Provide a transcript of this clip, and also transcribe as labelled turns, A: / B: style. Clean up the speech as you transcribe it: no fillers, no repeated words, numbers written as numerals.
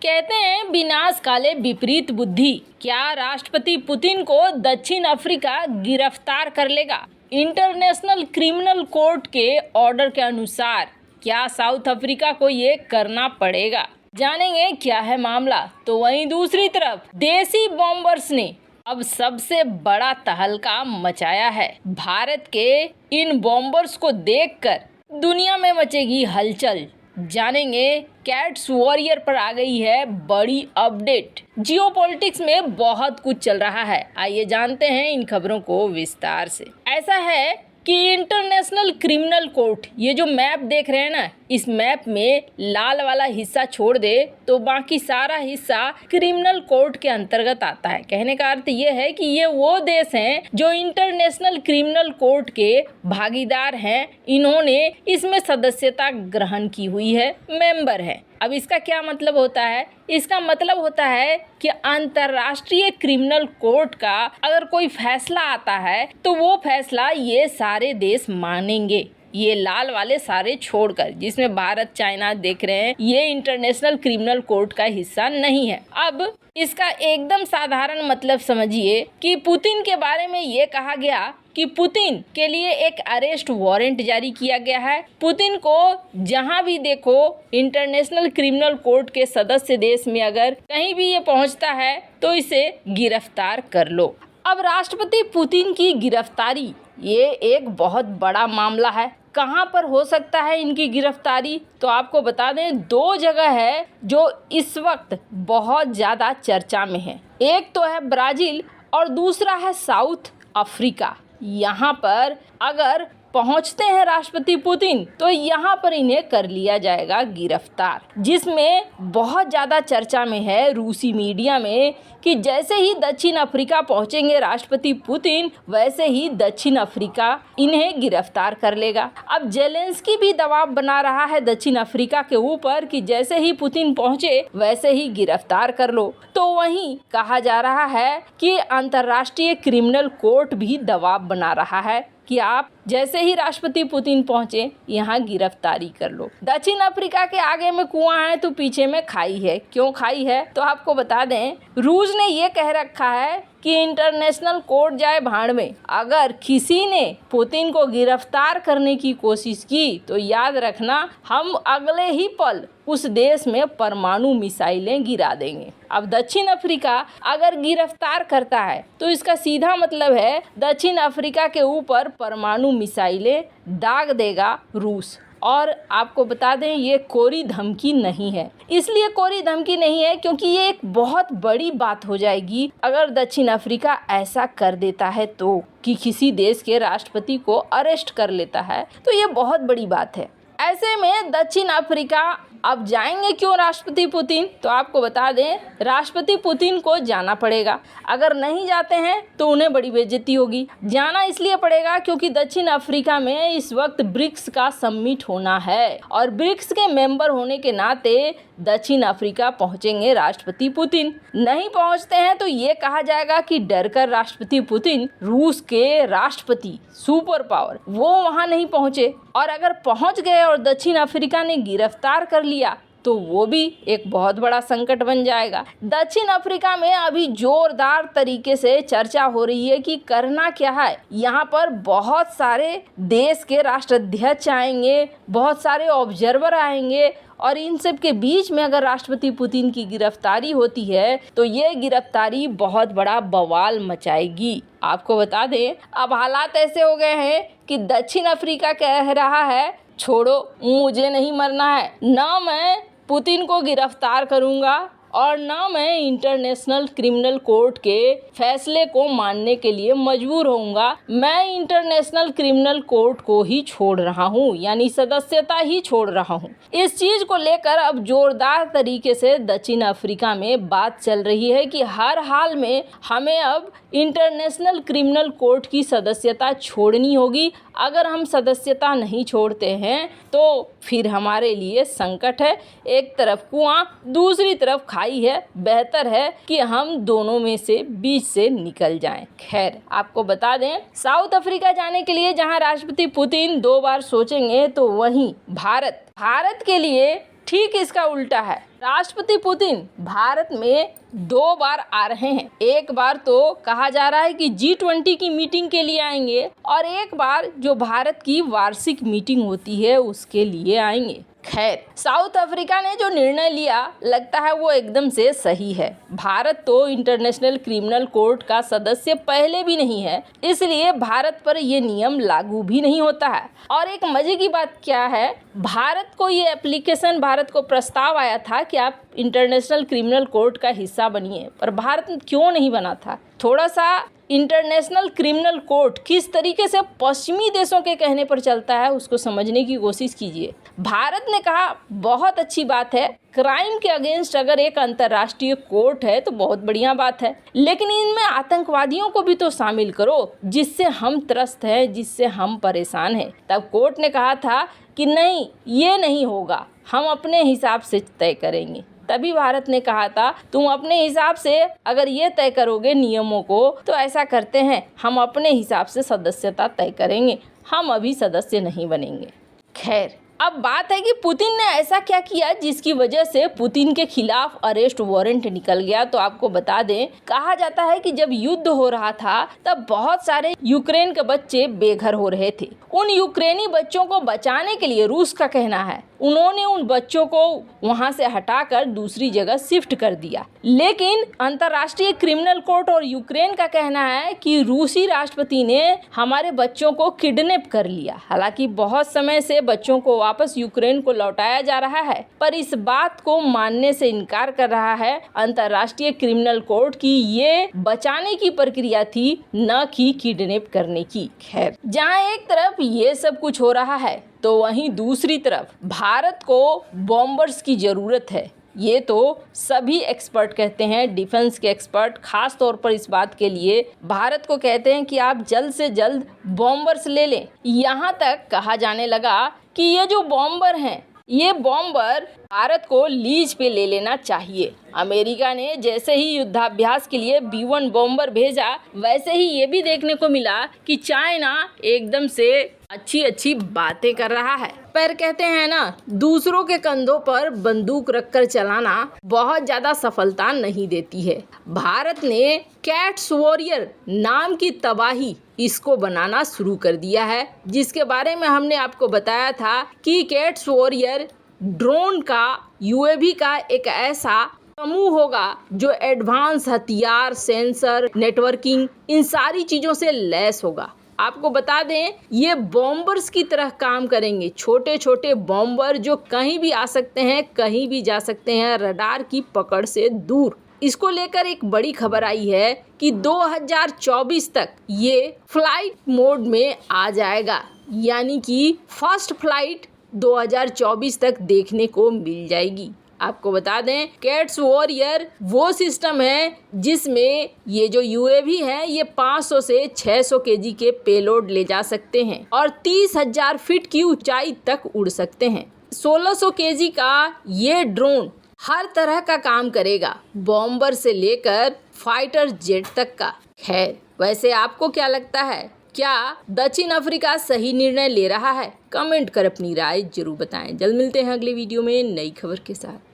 A: कहते हैं विनाश काले विपरीत बुद्धि। क्या राष्ट्रपति पुतिन को दक्षिण अफ्रीका गिरफ्तार कर लेगा? इंटरनेशनल क्रिमिनल कोर्ट के ऑर्डर के अनुसार क्या साउथ अफ्रीका को ये करना पड़ेगा? जानेंगे क्या है मामला। तो वहीं दूसरी तरफ देसी बॉम्बर्स ने अब सबसे बड़ा तहलका मचाया है। भारत के इन बॉम्बर्स को देखकर दुनिया में मचेगी हलचल। जानेंगे कैट्स वॉरियर पर आ गई है बड़ी अपडेट। जियोपॉलिटिक्स में बहुत कुछ चल रहा है, आइए जानते हैं इन खबरों को विस्तार से। ऐसा है कि इंटरनेशनल क्रिमिनल कोर्ट, ये जो मैप देख रहे हैं ना, इस मैप में लाल वाला हिस्सा छोड़ दे तो बाकी सारा हिस्सा क्रिमिनल कोर्ट के अंतर्गत आता है। कहने का अर्थ ये है कि ये वो देश हैं जो इंटरनेशनल क्रिमिनल कोर्ट के भागीदार हैं। इन्होंने इसमें सदस्यता ग्रहण की हुई है, मेंबर है। अब इसका क्या मतलब होता है? इसका मतलब होता है कि अंतर्राष्ट्रीय क्रिमिनल कोर्ट का अगर कोई फैसला आता है तो वो फैसला ये सारे देश मानेंगे। ये लाल वाले सारे छोड़कर, जिसमें भारत चाइना देख रहे हैं, ये इंटरनेशनल क्रिमिनल कोर्ट का हिस्सा नहीं है। अब इसका एकदम साधारण मतलब समझिए कि पुतिन के बारे में ये कहा गया कि पुतिन के लिए एक अरेस्ट वारंट जारी किया गया है। पुतिन को जहां भी देखो इंटरनेशनल क्रिमिनल कोर्ट के सदस्य देश में अगर कहीं भी ये पहुंचता है तो इसे गिरफ्तार कर लो। अब राष्ट्रपति पुतिन की गिरफ्तारी ये एक बहुत बड़ा मामला है। कहां पर हो सकता है इनकी गिरफ्तारी? तो आपको बता दें, दो जगह है जो इस वक्त बहुत ज़्यादा चर्चा में है। एक तो है ब्राज़ील और दूसरा है साउथ अफ्रीका। यहाँ पर अगर पहुंचते हैं राष्ट्रपति पुतिन तो यहाँ पर इन्हें कर लिया जाएगा गिरफ्तार, जिसमें बहुत ज़्यादा चर्चा में है रूसी मीडिया में कि जैसे ही दक्षिण अफ्रीका पहुंचेंगे राष्ट्रपति पुतिन, वैसे ही दक्षिण अफ्रीका इन्हें गिरफ्तार कर लेगा। अब जेलेंस्की भी दबाव बना रहा है दक्षिण अफ्रीका के ऊपर कि जैसे ही पुतिन पहुंचे वैसे ही गिरफ्तार कर लो। तो वहीं कहा जा रहा है कि अंतर्राष्ट्रीय क्रिमिनल कोर्ट भी दबाव बना रहा है कि आप जैसे ही राष्ट्रपति पुतिन पहुंचे यहाँ गिरफ्तारी कर लो। दक्षिण अफ्रीका के आगे में कुआं है तो पीछे में खाई है। क्यों खाई है? तो आपको बता दें, रूस ने ये कह रखा है कि इंटरनेशनल कोर्ट जाए भाड़ में। अगर किसी ने पुतिन को गिरफ्तार करने की कोशिश की तो याद रखना, हम अगले ही पल उस देश में परमाणु मिसाइलें गिरा देंगे। अब दक्षिण अफ्रीका अगर गिरफ्तार करता है तो इसका सीधा मतलब है दक्षिण अफ्रीका के ऊपर परमाणु मिसाइलें दाग देगा रूस। और आपको बता दें, ये कोरी धमकी नहीं है। इसलिए कोरी धमकी नहीं है क्योंकि ये एक बहुत बड़ी बात हो जाएगी अगर दक्षिण अफ्रीका ऐसा कर देता है तो, कि किसी देश के राष्ट्रपति को अरेस्ट कर लेता है, तो ये बहुत बड़ी बात है। ऐसे में दक्षिण अफ्रीका अब जाएंगे क्यों राष्ट्रपति पुतिन? तो आपको बता दें, राष्ट्रपति पुतिन को जाना पड़ेगा। अगर नहीं जाते हैं तो उन्हें बड़ी बेइज्जती होगी। जाना इसलिए पड़ेगा क्योंकि दक्षिण अफ्रीका में इस वक्त ब्रिक्स का समिट होना है और ब्रिक्स के मेंबर होने के नाते दक्षिण अफ्रीका पहुंचेंगे राष्ट्रपति पुतिन। नहीं पहुंचते हैं तो ये कहा जाएगा कि डरकर राष्ट्रपति पुतिन, रूस के राष्ट्रपति सुपर पावर, वो वहां नहीं पहुंचे। और अगर पहुंच गए और दक्षिण अफ्रीका ने गिरफ्तार कर लिया तो वो भी एक बहुत बड़ा संकट बन जाएगा। दक्षिण अफ्रीका में अभी जोरदार तरीके से चर्चा हो रही है कि करना क्या है। यहाँ पर बहुत सारे देश के राष्ट्राध्यक्ष आएंगे, बहुत सारे ऑब्जर्वर आएंगे और इन सब के बीच में अगर राष्ट्रपति पुतिन की गिरफ्तारी होती है तो ये गिरफ्तारी बहुत बड़ा बवाल मचाएगी। आपको बता दें, अब हालात ऐसे हो गए हैं कि दक्षिण अफ्रीका कह रहा है, छोड़ो, मुझे नहीं मरना है, ना मैं पुतिन को गिरफ्तार करूंगा और ना मैं इंटरनेशनल क्रिमिनल कोर्ट के फैसले को मानने के लिए मजबूर होऊंगा। मैं इंटरनेशनल क्रिमिनल कोर्ट को ही छोड़ रहा हूं, यानी सदस्यता ही छोड़ रहा हूं। इस चीज को लेकर अब जोरदार तरीके से दक्षिण अफ्रीका में बात चल रही है कि हर हाल में हमें अब इंटरनेशनल क्रिमिनल कोर्ट की सदस्यता छोड़नी होगी। अगर हम सदस्यता नहीं छोड़ते हैं तो फिर हमारे लिए संकट है। एक तरफ कुआं, दूसरी तरफ खाई है। बेहतर है कि हम दोनों में से बीच से निकल जाएं। खैर, आपको बता दें, साउथ अफ्रीका जाने के लिए जहां राष्ट्रपति पुतिन 2 बार सोचेंगे तो वहीं भारत के लिए ठीक इसका उल्टा है। राष्ट्रपति पुतिन भारत में 2 बार आ रहे हैं। एक बार तो कहा जा रहा है कि G20 की मीटिंग के लिए आएंगे और एक बार जो भारत की वार्षिक मीटिंग होती है उसके लिए आएंगे। खैर, साउथ अफ्रीका ने जो निर्णय लिया लगता है वो एकदम से सही है। भारत तो इंटरनेशनल क्रिमिनल कोर्ट का सदस्य पहले भी नहीं है, इसलिए भारत पर ये नियम लागू भी नहीं होता है। और एक मजे की बात क्या है, भारत को ये एप्लीकेशन, भारत को प्रस्ताव आया था कि आप इंटरनेशनल क्रिमिनल कोर्ट का हिस्सा बनिए, पर भारत क्यों नहीं बना था? थोड़ा सा इंटरनेशनल क्रिमिनल कोर्ट किस तरीके से पश्चिमी देशों के कहने पर चलता है उसको समझने की कोशिश कीजिए। भारत ने कहा बहुत अच्छी बात है, क्राइम के अगेंस्ट अगर एक अंतर्राष्ट्रीय कोर्ट है तो बहुत बढ़िया बात है, लेकिन इनमें आतंकवादियों को भी तो शामिल करो जिससे हम त्रस्त हैं, जिससे हम परेशान हैं। तब कोर्ट ने कहा था कि नहीं, ये नहीं होगा, हम अपने हिसाब से तय करेंगे। तभी भारत ने कहा था तुम अपने हिसाब से अगर ये तय करोगे नियमों को तो ऐसा करते हैं, हम अपने हिसाब से सदस्यता तय करेंगे, हम अभी सदस्य नहीं बनेंगे। खैर, अब बात है कि पुतिन ने ऐसा क्या किया जिसकी वजह से पुतिन के खिलाफ अरेस्ट वारंट निकल गया। तो आपको बता दें, कहा जाता है कि जब युद्ध हो रहा था तब बहुत सारे यूक्रेन के बच्चे बेघर हो रहे थे। उन यूक्रेनी बच्चों को बचाने के लिए रूस का कहना है उन्होंने उन बच्चों को वहां से हटाकर दूसरी जगह शिफ्ट कर दिया। लेकिन अंतर्राष्ट्रीय क्रिमिनल कोर्ट और यूक्रेन का कहना है कि रूसी राष्ट्रपति ने हमारे बच्चों को किडनैप कर लिया। हालांकि बहुत समय से बच्चों को वापस यूक्रेन को लौटाया जा रहा है, पर इस बात को मानने से इनकार कर रहा है अंतर्राष्ट्रीय क्रिमिनल कोर्ट की ये बचाने की प्रक्रिया थी, न कि किडनैप करने की। खैर, जहां एक तरफ ये सब कुछ हो रहा है तो वहीं दूसरी तरफ भारत को बॉम्बर्स की ज़रूरत है। ये तो सभी एक्सपर्ट कहते हैं, डिफेंस के एक्सपर्ट खास तौर पर इस बात के लिए भारत को कहते हैं कि आप जल्द से जल्द बॉम्बर्स ले लें। यहाँ तक कहा जाने लगा कि ये जो बॉम्बर हैं, ये बॉम्बर भारत को लीज पे ले लेना चाहिए। अमेरिका ने जैसे ही युद्धाभ्यास के लिए B-1 बॉम्बर भेजा, वैसे ही ये भी देखने को मिला कि चाइना एकदम से अच्छी अच्छी बातें कर रहा है। पर कहते हैं ना, दूसरों के कंधों पर बंदूक रखकर चलाना बहुत ज़्यादा सफलता नहीं देती है। भारत ने कैट्स वॉरियर नाम की तबाही इसको बनाना शुरू कर दिया है, जिसके बारे में हमने आपको बताया था कि कैट्स वॉरियर ड्रोन का, UAV का एक ऐसा समूह होगा जो एडवांस हथियार, सेंसर, नेटवर्किंग, इन सारी चीज़ों से लैस होगा। आपको बता दें, ये बॉम्बर्स की तरह काम करेंगे, छोटे छोटे बॉम्बर जो कहीं भी आ सकते हैं, कहीं भी जा सकते हैं, रडार की पकड़ से दूर। इसको लेकर एक बड़ी खबर आई है कि 2024 तक ये फ्लाइट मोड में आ जाएगा, यानी कि फर्स्ट फ्लाइट 2024 तक देखने को मिल जाएगी। आपको बता दें, कैट्स वॉरियर वो सिस्टम है जिसमें ये जो UAV है ये 500 से 600 kg के पेलोड ले जा सकते हैं और 30,000 फीट की ऊंचाई तक उड़ सकते हैं। 1600 kg का ये ड्रोन हर तरह का काम करेगा, बॉम्बर से लेकर फाइटर जेट तक का। खैर, वैसे आपको क्या लगता है, क्या दक्षिण अफ्रीका सही निर्णय ले रहा है? कमेंट कर अपनी राय जरूर बताएं। जल्द मिलते हैं अगले वीडियो में नई खबर के साथ।